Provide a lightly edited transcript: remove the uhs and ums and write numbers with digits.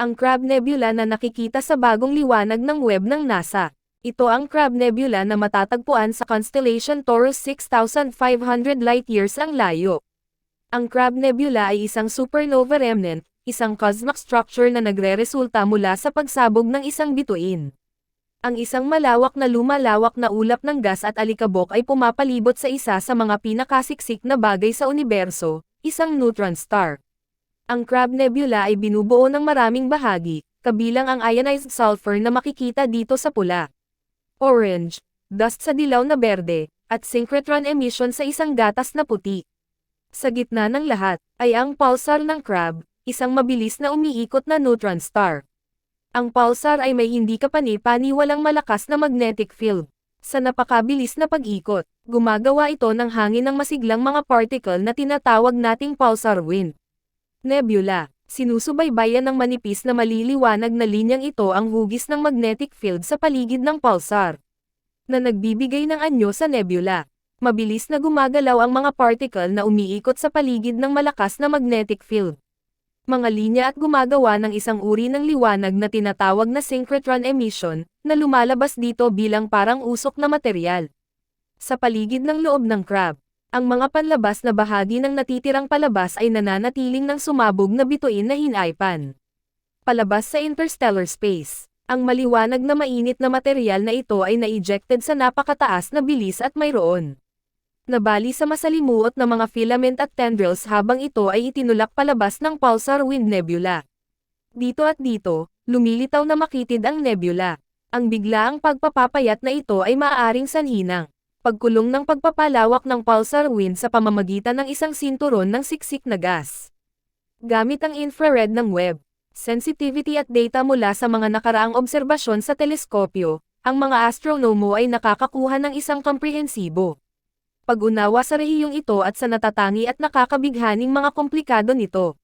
ang Crab Nebula na nakikita sa bagong liwanag ng web ng NASA. Ito ang Crab Nebula na matatagpuan sa constellation Taurus 6,500 light-years ang layo. Ang Crab Nebula ay isang supernova remnant, isang cosmic structure na nagreresulta mula sa pagsabog ng isang bituin. Ang isang malawak na lumalawak na ulap ng gas at alikabok ay pumapalibot sa isa sa mga pinakasiksik na bagay sa universo, isang neutron star. Ang Crab Nebula ay binubuo ng maraming bahagi, kabilang ang ionized sulfur na makikita dito sa pula, orange, dust sa dilaw na berde, at synchrotron emission sa isang gatas na puti. Sa gitna ng lahat, ay ang pulsar ng Crab, isang mabilis na umiikot na neutron star. Ang pulsar ay may hindi kapani-paniwalang malakas na magnetic field. Sa napakabilis na pag-ikot, gumagawa ito ng hangin ng masiglang mga particle na tinatawag nating pulsar wind. Nebula. Sinusubaybayan ng manipis na maliliwanag na linyang ito ang hugis ng magnetic field sa paligid ng pulsar, na nagbibigay ng anyo sa nebula. Mabilis na gumagalaw ang mga particle na umiikot sa paligid ng malakas na magnetic field. Mga linya at gumagawa ng isang uri ng liwanag na tinatawag na synchrotron emission, na lumalabas dito bilang parang usok na material. Sa paligid ng loob ng Crab, ang mga panlabas na bahagi ng natitirang palabas ay nananatiling ng sumabog na bituin na hinaypan. Palabas sa interstellar space, ang maliwanag na mainit na material na ito ay na-ejected sa napakataas na bilis at mayroon nabali sa masalimuot na mga filament at tendrils habang ito ay itinulak palabas ng pulsar wind nebula. Dito at dito, lumilitaw na makitid ang nebula. Ang biglaang pagpapapayat na ito ay maaaring sanhi ng pagkulong ng pagpapalawak ng pulsar wind sa pamamagitan ng isang sinturon ng siksik na gas. Gamit ang infrared ng web, sensitivity at data mula sa mga nakaraang obserbasyon sa teleskopyo, ang mga astronomo ay nakakakuha ng isang komprehensibo pag-unawa sa rehiyong ito at sa natatangi at nakakabighaning mga komplikado nito.